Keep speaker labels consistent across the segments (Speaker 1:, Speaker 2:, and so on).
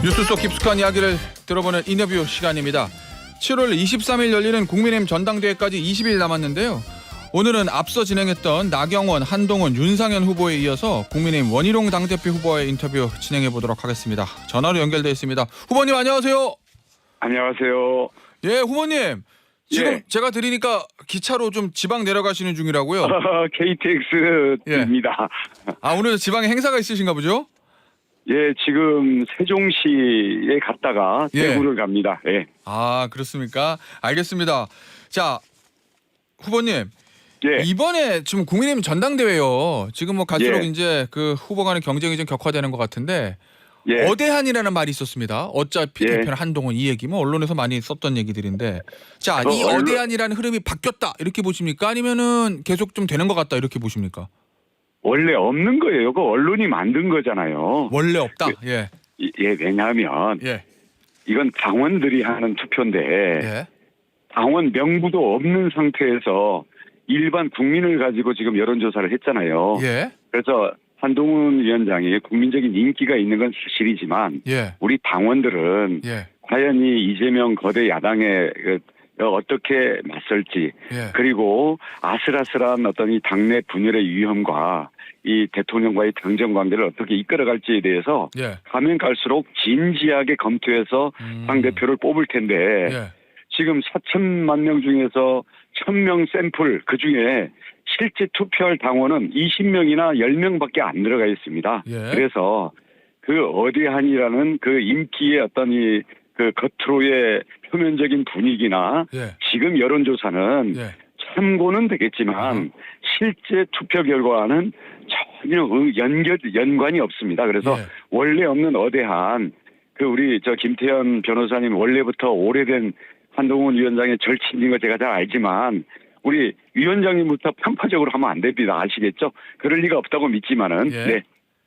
Speaker 1: 뉴스 속 깊숙한 이야기를 들어보는 인터뷰 시간입니다. 7월 23일 열리는 국민의힘 전당대회까지 20일 남았는데요. 오늘은 앞서 진행했던 나경원, 한동훈, 윤상현 후보에 이어서 국민의힘 원희룡 당대표 후보의 인터뷰 진행해 보도록 하겠습니다. 전화로 연결되어 있습니다. 후보님 안녕하세요.
Speaker 2: 안녕하세요.
Speaker 1: 예, 후보님. 지금
Speaker 2: 예.
Speaker 1: 제가 들으니까 기차로 좀 지방 내려가시는 중이라고요.
Speaker 2: KTX입니다.
Speaker 1: 아, 오늘 지방에 행사가 있으신가 보죠?
Speaker 2: 예, 지금 세종시에 갔다가
Speaker 1: 예.
Speaker 2: 대구를 갑니다. 예.
Speaker 1: 아, 그렇습니까? 알겠습니다. 자, 후보님.
Speaker 2: 예.
Speaker 1: 이번에 지금 국민의힘 전당대회요. 지금 뭐 갈수록
Speaker 2: 예.
Speaker 1: 이제 그 후보 간의 경쟁이 좀 격화되는 것 같은데
Speaker 2: 예.
Speaker 1: 어대한이라는 말이 있었습니다. 어차피
Speaker 2: 예.
Speaker 1: 대표는 한동훈 이 얘기 뭐 언론에서 많이 썼던 얘기들인데 자,
Speaker 2: 그
Speaker 1: 이 어대한이라는 흐름이 바뀌었다 이렇게 보십니까? 아니면은 계속 좀 되는 것 같다 이렇게 보십니까?
Speaker 2: 원래 없는 거예요. 그 언론이 만든 거잖아요.
Speaker 1: 원래 없다. 예.
Speaker 2: 예, 왜냐하면
Speaker 1: 예.
Speaker 2: 이건 당원들이 하는 투표인데
Speaker 1: 예.
Speaker 2: 당원 명부도 없는 상태에서 일반 국민을 가지고 지금 여론조사를 했잖아요.
Speaker 1: 예.
Speaker 2: 그래서 한동훈 위원장이 국민적인 인기가 있는 건 사실이지만
Speaker 1: 예.
Speaker 2: 우리 당원들은
Speaker 1: 예.
Speaker 2: 과연 이 이재명 거대 야당에 어떻게 맞설지
Speaker 1: 예.
Speaker 2: 그리고 아슬아슬한 어떤 이 당내 분열의 위험과 이 대통령과의 당정 관계를 어떻게 이끌어갈지에 대해서
Speaker 1: 예.
Speaker 2: 가면 갈수록 진지하게 검토해서 당대표를 뽑을 텐데
Speaker 1: 예.
Speaker 2: 지금 4천만 명 중에서 1,000명 샘플 그중에 실제 투표할 당원은 20명이나 10명밖에 안 들어가 있습니다.
Speaker 1: 예.
Speaker 2: 그래서 그 어디한이라는 그 인기의 어떤 이 그 겉으로의 표면적인 분위기나
Speaker 1: 예.
Speaker 2: 지금 여론조사는
Speaker 1: 예.
Speaker 2: 참고는 되겠지만 실제 투표 결과는 전혀 연관이 없습니다. 그래서
Speaker 1: 예.
Speaker 2: 원래 없는 어대한 그 우리 저 김태현 변호사님 원래부터 오래된 한동훈 위원장의 절친인 거 제가 잘 알지만 우리 위원장님부터 편파적으로 하면 안 됩니다. 아시겠죠? 그럴 리가 없다고 믿지만은.
Speaker 1: 예.
Speaker 2: 네.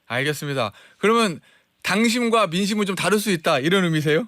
Speaker 1: 알겠습니다. 그러면 당심과 민심은 좀 다를 수 있다 이런 의미세요?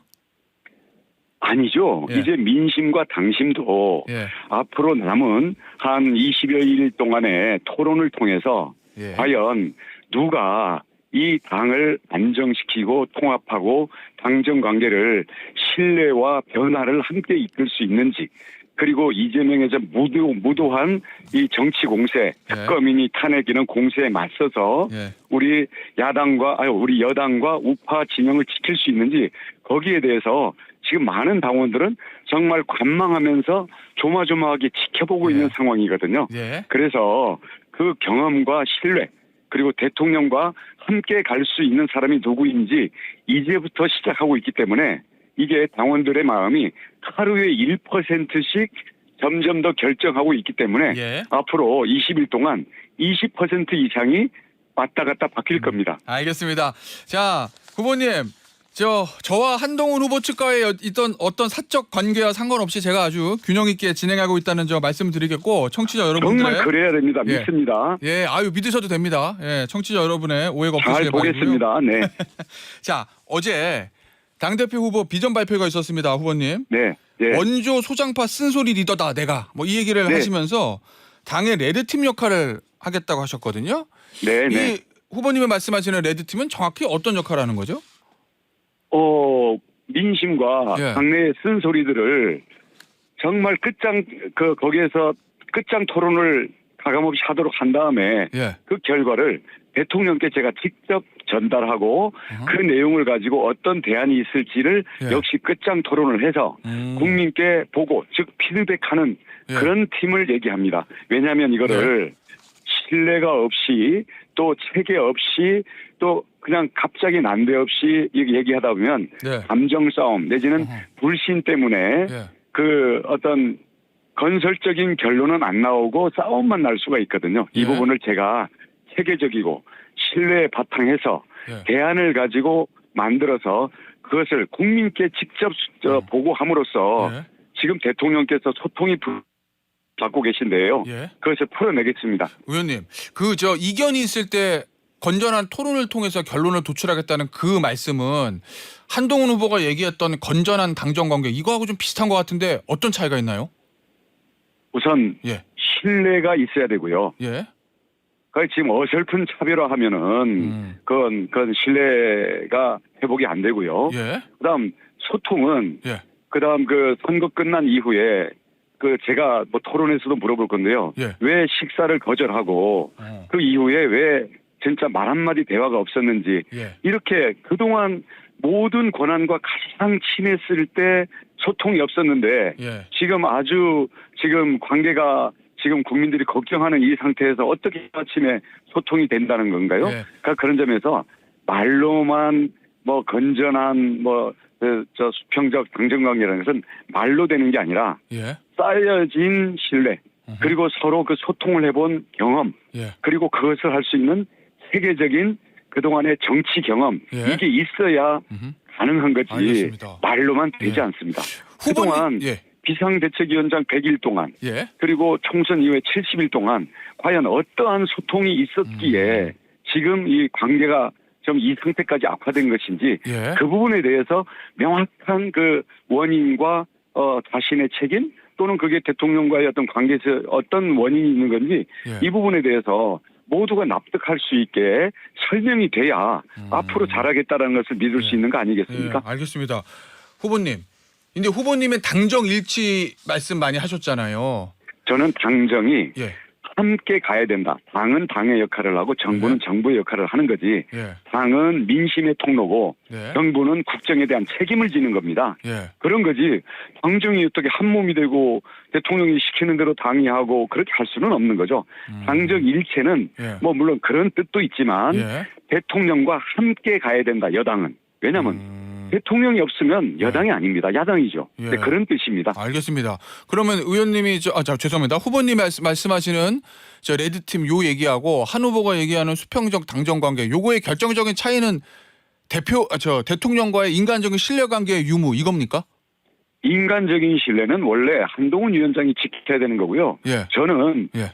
Speaker 2: 아니죠.
Speaker 1: 예.
Speaker 2: 이제 민심과 당심도
Speaker 1: 예.
Speaker 2: 앞으로 남은 한 20여일 동안의 토론을 통해서
Speaker 1: 예.
Speaker 2: 과연 누가 이 당을 안정시키고 통합하고 당정 관계를 신뢰와 변화를 함께 이끌 수 있는지 그리고 이재명의 좀 무도한 이 정치 공세, 특검이니 탄핵이는 공세에 맞서서
Speaker 1: 예.
Speaker 2: 우리 여당과 우파 진영을 지킬 수 있는지 거기에 대해서 지금 많은 당원들은 정말 관망하면서 조마조마하게 지켜보고
Speaker 1: 예.
Speaker 2: 있는 상황이거든요.
Speaker 1: 예.
Speaker 2: 그래서 그 경험과 신뢰 그리고 대통령과 함께 갈 수 있는 사람이 누구인지 이제부터 시작하고 있기 때문에 이게 당원들의 마음이 하루에 1%씩 점점 더 결정하고 있기 때문에
Speaker 1: 예.
Speaker 2: 앞으로 20일 동안 20% 이상이 왔다 갔다 바뀔 겁니다.
Speaker 1: 알겠습니다. 자, 후보님, 저와 한동훈 후보 측과의 있던 어떤 사적 관계와 상관없이 제가 아주 균형 있게 진행하고 있다는 점 말씀드리겠고 청취자 여러분들
Speaker 2: 정말 그래야 됩니다.
Speaker 1: 예.
Speaker 2: 믿습니다.
Speaker 1: 예, 아유 믿으셔도 됩니다. 예, 청취자 여러분의 오해가
Speaker 2: 잘
Speaker 1: 없으시길 바라고요.
Speaker 2: 보겠습니다. 네,
Speaker 1: 자, 어제 당대표 후보 비전 발표가 있었습니다, 후보님.
Speaker 2: 네, 네.
Speaker 1: 원조 소장파 쓴소리 리더다 내가 뭐 이 얘기를
Speaker 2: 네.
Speaker 1: 하시면서 당의 레드팀 역할을 하겠다고 하셨거든요.
Speaker 2: 네, 네.
Speaker 1: 이 후보님이 말씀하시는 레드팀은 정확히 어떤 역할을 하는 거죠?
Speaker 2: 민심과
Speaker 1: 예.
Speaker 2: 당내의 쓴소리들을 정말 거기에서 끝장 토론을 가감없이 하도록 한 다음에
Speaker 1: 예.
Speaker 2: 그 결과를 대통령께 제가 직접 전달하고 그 내용을 가지고 어떤 대안이 있을지를
Speaker 1: 예.
Speaker 2: 역시 끝장 토론을 해서 국민께 보고 즉 피드백하는
Speaker 1: 예.
Speaker 2: 그런 팀을 얘기합니다. 왜냐하면 이거를 신뢰가 없이 또 체계 없이 또 그냥 갑자기 난데없이 얘기하다 보면
Speaker 1: 네.
Speaker 2: 감정 싸움 내지는 불신 때문에
Speaker 1: 예.
Speaker 2: 그 어떤 건설적인 결론은 안 나오고 싸움만 날 수가 있거든요. 이
Speaker 1: 예.
Speaker 2: 부분을 제가 체계적이고 신뢰에 바탕해서
Speaker 1: 예.
Speaker 2: 대안을 가지고 만들어서 그것을 국민께 직접 보고함으로써
Speaker 1: 예.
Speaker 2: 지금 대통령께서 소통이 받고 계신데요.
Speaker 1: 예.
Speaker 2: 그것을 풀어내겠습니다.
Speaker 1: 의원님, 이견이 있을 때 건전한 토론을 통해서 결론을 도출하겠다는 그 말씀은 한동훈 후보가 얘기했던 건전한 당정 관계 이거하고 좀 비슷한 것 같은데 어떤 차이가 있나요?
Speaker 2: 우선
Speaker 1: 예.
Speaker 2: 신뢰가 있어야 되고요.
Speaker 1: 예.
Speaker 2: 지금 어설픈 차별화하면은 그건 신뢰가 회복이 안 되고요.
Speaker 1: 예.
Speaker 2: 그다음 소통은
Speaker 1: 예.
Speaker 2: 그다음 그 선거 끝난 이후에 그 제가 뭐 토론에서도 물어볼 건데요.
Speaker 1: 예.
Speaker 2: 왜 식사를 거절하고 그 이후에 왜 진짜 말 한마디 대화가 없었는지
Speaker 1: 예.
Speaker 2: 이렇게 그동안 모든 권한과 가장 친했을 때 소통이 없었는데
Speaker 1: 예.
Speaker 2: 지금 아주 지금 관계가 지금 국민들이 걱정하는 이 상태에서 어떻게 아침에 소통이 된다는 건가요?
Speaker 1: 예.
Speaker 2: 그러니까 그런 점에서 말로만 뭐 건전한 뭐 저 수평적 당정관계라는 것은 말로 되는 게 아니라
Speaker 1: 예.
Speaker 2: 쌓여진 신뢰 그리고 서로 그 소통을 해본 경험
Speaker 1: 예.
Speaker 2: 그리고 그것을 할 수 있는 세계적인 그동안의 정치 경험
Speaker 1: 예.
Speaker 2: 이게 있어야 가능한 거지
Speaker 1: 알겠습니다.
Speaker 2: 말로만 되지
Speaker 1: 예.
Speaker 2: 않습니다.
Speaker 1: 후보님,
Speaker 2: 그동안
Speaker 1: 예.
Speaker 2: 비상대책위원장 100일 동안
Speaker 1: 예.
Speaker 2: 그리고 총선 이후에 70일 동안 과연 어떠한 소통이 있었기에 지금 이 관계가 좀 이 상태까지 악화된 것인지
Speaker 1: 예.
Speaker 2: 그 부분에 대해서 명확한 그 원인과 자신의 책임 또는 그게 대통령과의 어떤 관계에서 어떤 원인이 있는 건지
Speaker 1: 예.
Speaker 2: 이 부분에 대해서 모두가 납득할 수 있게 설명이 돼야 앞으로 잘하겠다라는 것을 믿을 수 있는 거 아니겠습니까?
Speaker 1: 예. 알겠습니다. 후보님. 근데 후보님은 당정 일치 말씀 많이 하셨잖아요.
Speaker 2: 저는 당정이
Speaker 1: 예.
Speaker 2: 함께 가야 된다. 당은 당의 역할을 하고 정부는 정부의 역할을 하는 거지.
Speaker 1: 예.
Speaker 2: 당은 민심의 통로고
Speaker 1: 네.
Speaker 2: 정부는 국정에 대한 책임을 지는 겁니다.
Speaker 1: 예.
Speaker 2: 그런 거지. 당정이 어떻게 한 몸이 되고 대통령이 시키는 대로 당이 하고 그렇게 할 수는 없는 거죠. 당정 일체는
Speaker 1: 예.
Speaker 2: 뭐 물론 그런 뜻도 있지만
Speaker 1: 예.
Speaker 2: 대통령과 함께 가야 된다. 여당은. 왜냐하면 대통령이 없으면 여당이 아닙니다. 야당이죠.
Speaker 1: 예.
Speaker 2: 네, 그런 뜻입니다.
Speaker 1: 알겠습니다. 그러면 의원님이 죄송합니다. 후보님 말씀하시는 저 레드팀 요 얘기하고 한 후보가 얘기하는 수평적 당정 관계 요거의 결정적인 차이는 대통령과의 인간적인 신뢰 관계의 유무 이겁니까?
Speaker 2: 인간적인 신뢰는 원래 한동훈 위원장이 지켜야 되는 거고요.
Speaker 1: 예.
Speaker 2: 저는
Speaker 1: 예.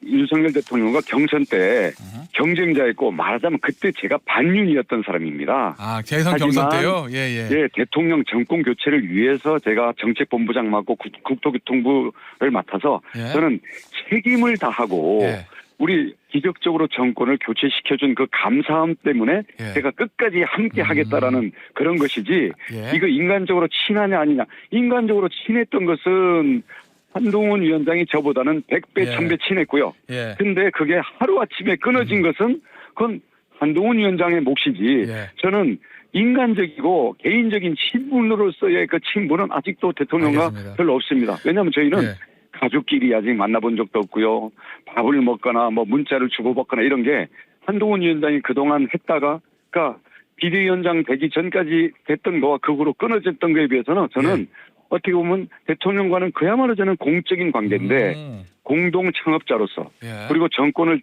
Speaker 2: 윤석열 대통령과 경선 때 경쟁자였고 말하자면 그때 제가 반윤이었던 사람입니다.
Speaker 1: 아, 대선 경선 때요? 예, 예.
Speaker 2: 예, 대통령 정권 교체를 위해서 제가 정책본부장 맡고 국토교통부를 맡아서
Speaker 1: 예.
Speaker 2: 저는 책임을 다하고
Speaker 1: 예.
Speaker 2: 우리 기적적으로 정권을 교체시켜준 그 감사함 때문에
Speaker 1: 예.
Speaker 2: 제가 끝까지 함께 하겠다라는 그런 것이지
Speaker 1: 예.
Speaker 2: 이거 인간적으로 친하냐 아니냐. 인간적으로 친했던 것은 한동훈 위원장이 저보다는 100배,
Speaker 1: 예.
Speaker 2: 1000배 친했고요.
Speaker 1: 예.
Speaker 2: 근데 그게 하루아침에 끊어진 것은 그건 한동훈 위원장의 몫이지.
Speaker 1: 예.
Speaker 2: 저는 인간적이고 개인적인 친분으로서의 그 친분은 아직도 대통령과
Speaker 1: 알겠습니다.
Speaker 2: 별로 없습니다. 왜냐하면 저희는
Speaker 1: 예.
Speaker 2: 가족끼리 아직 만나본 적도 없고요. 밥을 먹거나 뭐 문자를 주고받거나 이런 게 한동훈 위원장이 그동안 했다가 그러니까 비대위원장 되기 전까지 됐던 거와 그 후로 끊어졌던 거에 비해서는 저는 어떻게 보면 대통령과는 그야말로 저는 공적인 관계인데 공동 창업자로서
Speaker 1: 예.
Speaker 2: 그리고 정권을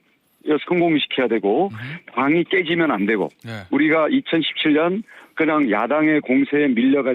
Speaker 2: 성공시켜야 되고 당이 깨지면 안 되고
Speaker 1: 예.
Speaker 2: 우리가 2017년 그냥 야당의 공세에 밀려가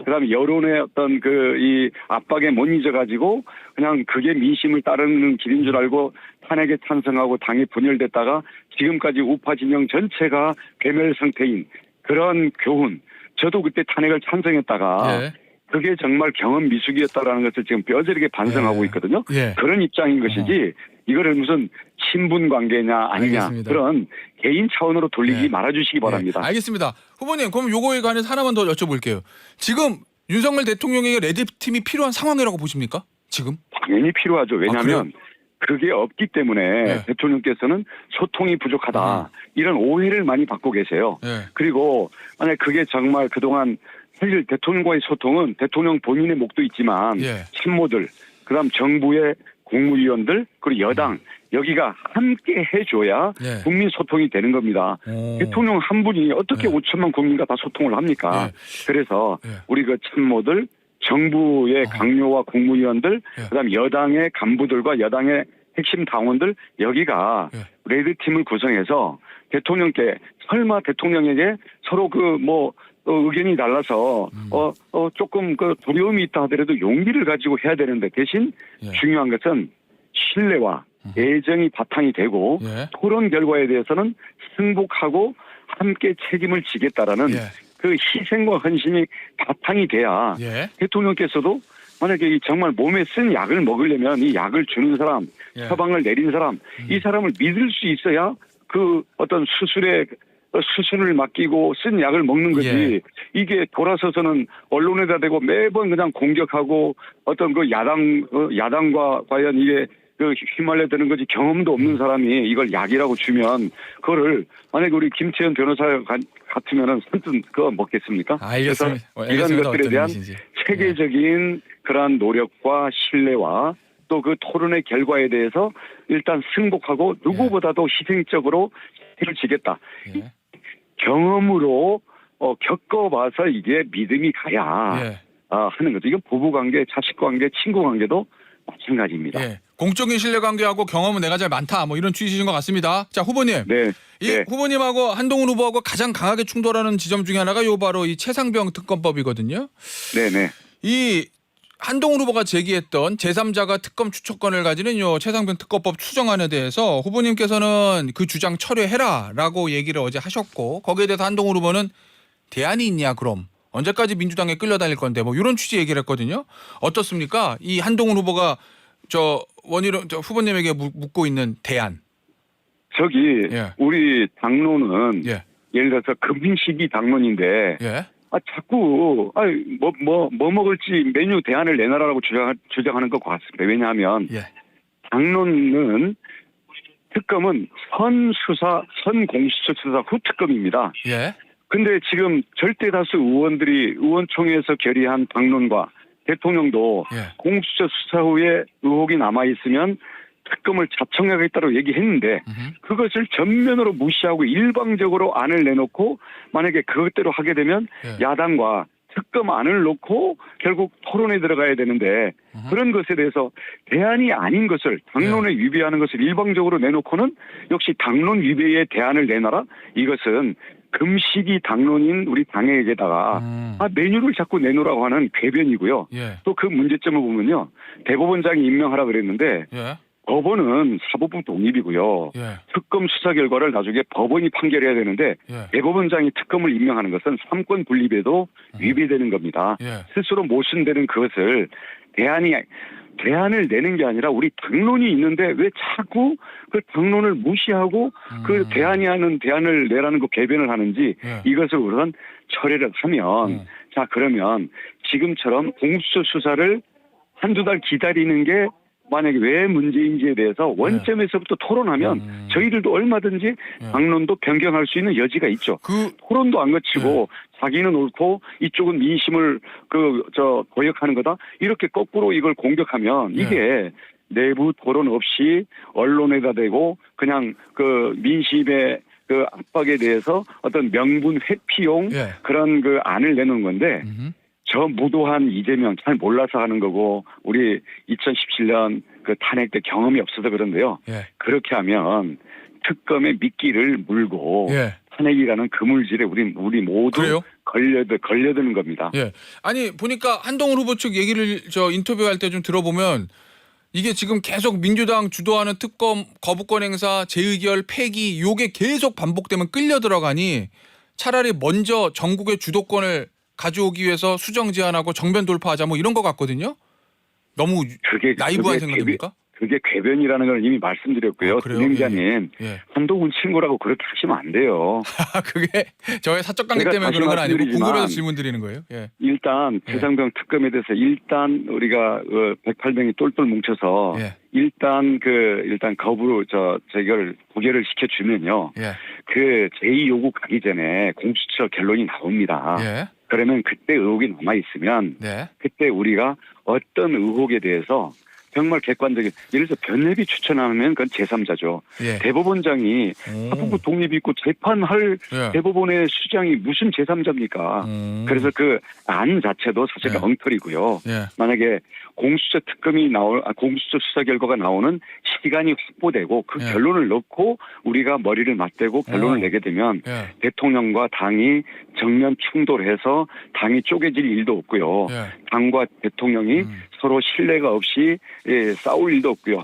Speaker 2: 그다음에 여론의 어떤 그 이 압박에 못 잊어가지고 그냥 그게 민심을 따르는 길인 줄 알고 탄핵에 찬성하고 당이 분열됐다가 지금까지 우파 진영 전체가 괴멸 상태인 그런 교훈. 저도 그때 탄핵을 찬성했다가
Speaker 1: 예.
Speaker 2: 그게 정말 경험 미숙이었다라는 것을 지금 뼈저리게 반성하고
Speaker 1: 예.
Speaker 2: 있거든요.
Speaker 1: 예.
Speaker 2: 그런 입장인 것이지 이거를 무슨 친분 관계냐 아니냐
Speaker 1: 알겠습니다.
Speaker 2: 그런 개인 차원으로 돌리기
Speaker 1: 예.
Speaker 2: 말아주시기 바랍니다.
Speaker 1: 네, 알겠습니다. 후보님, 그럼 요거에 관해서 하나만 더 여쭤볼게요. 지금 윤석열 대통령에게 레드팀이 필요한 상황이라고 보십니까? 지금?
Speaker 2: 당연히 필요하죠. 왜냐하면 그게 없기 때문에
Speaker 1: 네.
Speaker 2: 대통령께서는 소통이 부족하다. 이런 오해를 많이 받고 계세요.
Speaker 1: 네.
Speaker 2: 그리고 만약 그게 정말 그동안 사실 대통령과의 소통은 대통령 본인의 목도 있지만
Speaker 1: 예.
Speaker 2: 참모들, 그다음 정부의 국무위원들 그리고 여당 여기가 함께 해줘야
Speaker 1: 예.
Speaker 2: 국민 소통이 되는 겁니다.
Speaker 1: 오.
Speaker 2: 대통령 한 분이 어떻게
Speaker 1: 예.
Speaker 2: 5천만 국민과 다 소통을 합니까?
Speaker 1: 예.
Speaker 2: 그래서
Speaker 1: 예.
Speaker 2: 우리 그 참모들, 정부의 강요와 국무위원들,
Speaker 1: 예.
Speaker 2: 그다음 여당의 간부들과 여당의 핵심 당원들 여기가
Speaker 1: 예.
Speaker 2: 레드팀을 구성해서 대통령께 설마 대통령에게 서로 그 뭐 의견이 달라서 조금 그 두려움이 있다 하더라도 용기를 가지고 해야 되는데 대신
Speaker 1: 예.
Speaker 2: 중요한 것은 신뢰와 애정이 바탕이 되고
Speaker 1: 예.
Speaker 2: 토론 결과에 대해서는 승복하고 함께 책임을 지겠다라는
Speaker 1: 예.
Speaker 2: 그 희생과 헌신이 바탕이 돼야
Speaker 1: 예.
Speaker 2: 대통령께서도 만약에 이 정말 몸에 쓴 약을 먹으려면 이 약을 주는 사람,
Speaker 1: 예.
Speaker 2: 처방을 내린 사람, 이 사람을 믿을 수 있어야 그 어떤 수술의 수순을 맡기고 쓴 약을 먹는 거지.
Speaker 1: 예.
Speaker 2: 이게 돌아서서는 언론에다 대고 매번 그냥 공격하고 어떤 그 야당과 과연 이게 그 휘말려 드는 거지 경험도 없는 사람이 이걸 약이라고 주면 그거를 만약에 우리 김태현 변호사 같으면은 선뜻 그거 먹겠습니까?
Speaker 1: 알겠습니다.
Speaker 2: 그래서 이런 것들에 대한 체계적인 그러한 노력과 신뢰와 또 그 토론의 결과에 대해서 일단 승복하고 누구보다도 희생적으로 책임을 지겠다.
Speaker 1: 예.
Speaker 2: 경험으로 겪어봐서 이게 믿음이 가야
Speaker 1: 예.
Speaker 2: 하는 거죠. 이건 부부관계, 자식관계, 친구관계도 마찬가지입니다.
Speaker 1: 예. 공적인 신뢰관계하고 경험은 내가 제일 많다. 뭐 이런 취지신 것 같습니다. 자, 후보님.
Speaker 2: 네.
Speaker 1: 이
Speaker 2: 네.
Speaker 1: 후보님하고 한동훈 후보하고 가장 강하게 충돌하는 지점 중에 하나가 요 바로 이 최상병 특검법이거든요.
Speaker 2: 네네.
Speaker 1: 이 한동훈 후보가 제기했던 제3자가 특검 추천권을 가지는 요 최상병 특검법 추정안에 대해서 후보님께서는 그 주장 철회해라라고 얘기를 어제 하셨고 거기에 대해서 한동훈 후보는 대안이 있냐 그럼 언제까지 민주당에 끌려다닐 건데 뭐 이런 취지 얘기를 했거든요. 어떻습니까? 이 한동훈 후보가 저 후보님에게 묻고 있는 대안.
Speaker 2: 저기
Speaker 1: 예.
Speaker 2: 우리 당론은
Speaker 1: 예.
Speaker 2: 예를 들어서 금식이 당론인데
Speaker 1: 예.
Speaker 2: 자꾸 뭐 먹을지 메뉴 대안을 내놔라고 주장하는 것 같습니다. 왜냐하면
Speaker 1: 예.
Speaker 2: 당론은 특검은 선공수처 수사 후 특검입니다.
Speaker 1: 예.
Speaker 2: 근데 지금 절대 다수 의원들이 의원총회에서 결의한 당론과 대통령도
Speaker 1: 예.
Speaker 2: 공수처 수사 후에 의혹이 남아 있으면 특검을 자청하겠다고 얘기했는데 그것을 전면으로 무시하고 일방적으로 안을 내놓고 만약에 그것대로 하게 되면
Speaker 1: 예.
Speaker 2: 야당과 특검 안을 놓고 결국 토론에 들어가야 되는데 그런 것에 대해서 대안이 아닌 것을 당론에 위배하는 것을 일방적으로 내놓고는 역시 당론 위배의 대안을 내놔라. 이것은 금식이 당론인 우리 당에게다가 메뉴를 자꾸 내놓으라고 하는 궤변이고요.
Speaker 1: 예.
Speaker 2: 또 그 문제점을 보면요. 대법원장이 임명하라 그랬는데
Speaker 1: 예.
Speaker 2: 법원은 사법부 독립이고요.
Speaker 1: 예.
Speaker 2: 특검 수사 결과를 나중에 법원이 판결해야 되는데
Speaker 1: 예.
Speaker 2: 대법원장이 특검을 임명하는 것은 삼권 분립에도 위배되는 겁니다.
Speaker 1: 예.
Speaker 2: 스스로 모순되는 그것을 대안을 내는 게 아니라 우리 당론이 있는데 왜 자꾸 그 당론을 무시하고 그 대안을 내라는 그 개변을 하는지
Speaker 1: 예.
Speaker 2: 이것을 우선 철회를 하면 자 그러면 지금처럼 공수처 수사를 한두 달 기다리는 게 만약에 왜 문제인지에 대해서 원점에서부터 토론하면 저희들도 얼마든지 당론도 변경할 수 있는 여지가 있죠. 토론도 안 거치고 자기는 옳고 이쪽은 민심을 고역하는 거다. 이렇게 거꾸로 이걸 공격하면 이게 내부 토론 없이 언론에다 대고 그냥 그 민심의 그 압박에 대해서 어떤 명분 회피용 그런 그 안을 내놓은 건데 저 무도한 이재명 잘 몰라서 하는 거고 우리 2017년 그 탄핵 때 경험이 없어서 그런데요. 그렇게 하면 특검의 미끼를 물고 탄핵이라는 그물질에 우리 모두
Speaker 1: 그래요?
Speaker 2: 걸려드는 겁니다.
Speaker 1: 예. 아니 보니까 한동훈 후보 측 얘기를 인터뷰할 때 좀 들어보면 이게 지금 계속 민주당 주도하는 특검 거부권 행사 재의결 폐기 요게 계속 반복되면 끌려 들어가니 차라리 먼저 전국의 주도권을 가져오기 위해서 수정 제안하고 정변 돌파하자 뭐 이런 것 같거든요. 너무 나이브한 생각입니까?
Speaker 2: 그게 궤변이라는 걸 이미 말씀드렸고요. 진행자님 한동훈 친구라고 그렇게 하시면 안 돼요.
Speaker 1: 그게 저의 사적 관계 때문에 그런 건 아니고 궁금해서 질문 드리는 거예요.
Speaker 2: 일단 최상병 특검에 대해서 일단 우리가 108명이 똘똘 뭉쳐서 일단 거부로 부결을 시켜주면요. 그 제2 요구 가기 전에 공수처 결론이 나옵니다. 그러면 그때 의혹이 남아 있으면 그때 우리가 어떤 의혹에 대해서 정말 객관적인 예를 들어서 변협이 추천하면 그건 제3자죠. 대법원장이 사법부 독립이 있고 재판할 대법원의 수장이 무슨 제3자입니까? 그래서 그 안 자체도 사실 엉터리고요. 만약에 공수처 공수처 수사 결과가 나오는 시간이 확보되고 그 결론을 넣고 우리가 머리를 맞대고 결론을 내게 되면 대통령과 당이 정면 충돌해서 당이 쪼개질 일도 없고요. 당과 대통령이 서로 신뢰가 없이 싸울 일도 없고요.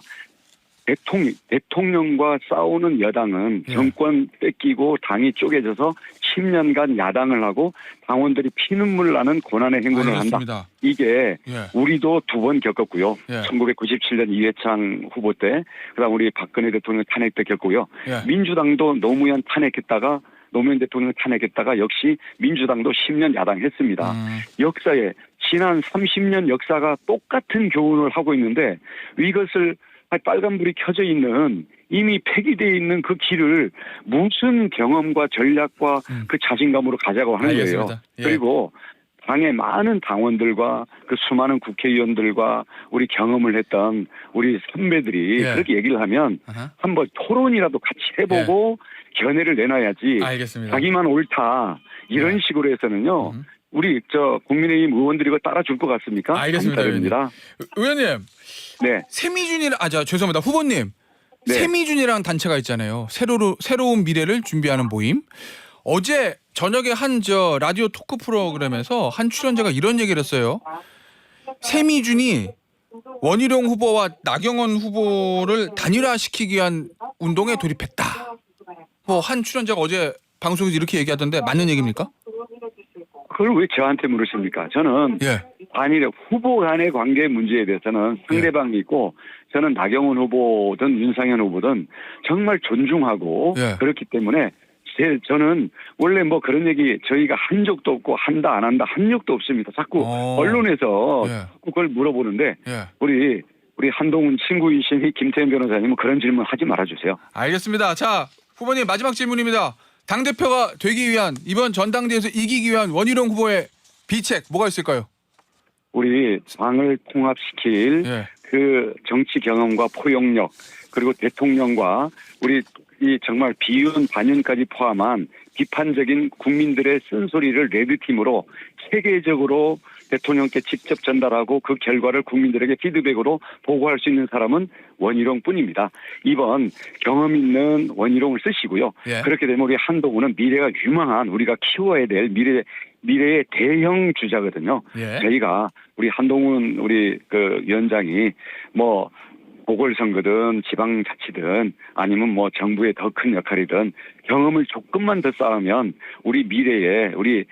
Speaker 2: 대통령과 싸우는 여당은 정권 뺏기고 당이 쪼개져서 10년간 야당을 하고 당원들이 피눈물 나는 고난의 행군을 한다. 이게 우리도 두 번 겪었고요. 1997년 이회창 후보 때, 그다음 우리 박근혜 대통령 탄핵 때 겪고요. 민주당도 노무현 탄핵했다가 노무현 대통령을 탄핵했다가 역시 민주당도 10년 야당했습니다. 역사에 지난 30년 역사가 똑같은 교훈을 하고 있는데 이것을 빨간불이 켜져 있는 이미 폐기되어 있는 그 길을 무슨 경험과 전략과 그 자신감으로 가자고 하는
Speaker 1: 알겠습니다.
Speaker 2: 거예요.
Speaker 1: 예.
Speaker 2: 그리고 당의 많은 당원들과 그 수많은 국회의원들과 우리 경험을 했던 우리 선배들이
Speaker 1: 예.
Speaker 2: 그렇게 얘기를 하면
Speaker 1: 아하.
Speaker 2: 한번 토론이라도 같이 해보고 견해를 내놔야지
Speaker 1: 알겠습니다.
Speaker 2: 자기만 옳다 이런
Speaker 1: 예.
Speaker 2: 식으로 해서는요. 우리 국민의힘 의원들이 이거 따라줄 것 같습니까?
Speaker 1: 알겠습니다,
Speaker 2: 감사드립니다.
Speaker 1: 의원님,
Speaker 2: 네.
Speaker 1: 세미준이랑 죄송합니다. 후보님.
Speaker 2: 네.
Speaker 1: 세미준이라는 단체가 있잖아요. 새로운 미래를 준비하는 모임. 어제 저녁에 한 라디오 토크 프로그램에서 한 출연자가 이런 얘기를 했어요. 세미준이 원희룡 후보와 나경원 후보를 단일화시키기 위한 운동에 돌입했다. 한 출연자가 어제 방송에서 이렇게 얘기하던데 맞는 얘기입니까?
Speaker 2: 그걸 왜 저한테 물으십니까? 저는
Speaker 1: 예.
Speaker 2: 단일 후보 간의 관계 문제에 대해서는 상대방이 있고 저는 나경원 후보든 윤상현 후보든 정말 존중하고
Speaker 1: 예.
Speaker 2: 그렇기 때문에 저는 원래 그런 얘기 저희가 한 적도 없고 한다 안 한다 한 적도 없습니다. 자꾸 언론에서
Speaker 1: 예.
Speaker 2: 자꾸 그걸 물어보는데
Speaker 1: 예.
Speaker 2: 우리 한동훈 친구이신 김태현 변호사님은 그런 질문 하지 말아주세요.
Speaker 1: 알겠습니다. 자, 후보님 마지막 질문입니다. 당대표가 되기 위한 이번 전당대회에서 이기기 위한 원희룡 후보의 비책 뭐가 있을까요?
Speaker 2: 우리 당을 통합시킬
Speaker 1: 예.
Speaker 2: 그 정치 경험과 포용력 그리고 대통령과 우리 이 정말 비윤 반윤까지 포함한 비판적인 국민들의 쓴소리를 레드팀으로 세계적으로 대통령께 직접 전달하고 그 결과를 국민들에게 피드백으로 보고할 수 있는 사람은 원희룡 뿐입니다. 이번 경험 있는 원희룡을 쓰시고요.
Speaker 1: 예.
Speaker 2: 그렇게 되면 우리 한동훈은 미래가 유망한 우리가 키워야 될 미래의 대형 주자거든요.
Speaker 1: 예.
Speaker 2: 저희가 우리 한동훈 우리 위원장이 보궐선거든 지방자치든 아니면 정부의 더 큰 역할이든 경험을 조금만 더 쌓으면 우리 미래에 우리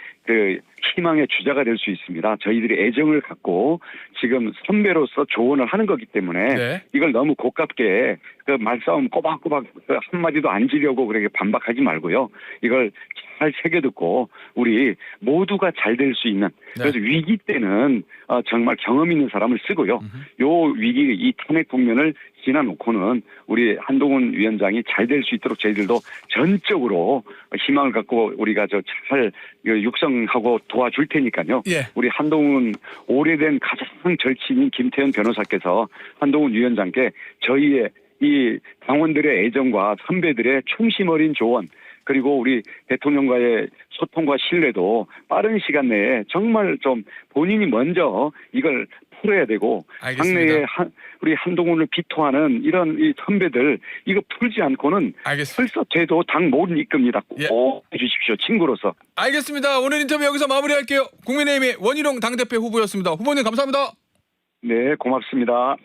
Speaker 2: 희망의 주자가 될 수 있습니다. 저희들이 애정을 갖고 지금 선배로서 조언을 하는 거기 때문에
Speaker 1: 네.
Speaker 2: 이걸 너무 고깝게 말싸움 꼬박꼬박 한마디도 안 지려고 그렇게 반박하지 말고요. 이걸 잘 새겨듣고 우리 모두가 잘 될 수 있는 그래서 위기 때는 정말 경험 있는 사람을 쓰고요. 요 위기 이 탄핵 국면을 지나놓고는 우리 한동훈 위원장이 잘 될 수 있도록 저희들도 전적으로 희망을 갖고 우리가 잘 육성하고 도와줄 테니까요.
Speaker 1: 예.
Speaker 2: 우리 한동훈 오래된 가장 절친인 김태현 변호사께서 한동훈 위원장께 저희의 이 당원들의 애정과 선배들의 충심 어린 조언 그리고 우리 대통령과의 소통과 신뢰도 빠른 시간 내에 정말 좀 본인이 먼저 이걸 풀어야 되고
Speaker 1: 알겠습니다.
Speaker 2: 당내에 우리 한동훈을 비토하는 이런 이 선배들 이거 풀지 않고는
Speaker 1: 알겠습니다.
Speaker 2: 설사 돼도 당 못 이끕니다. 꼭
Speaker 1: 예.
Speaker 2: 해주십시오. 친구로서.
Speaker 1: 알겠습니다. 오늘 인터뷰 여기서 마무리할게요. 국민의힘의 원희룡 당대표 후보였습니다. 후보님 감사합니다.
Speaker 2: 네, 고맙습니다.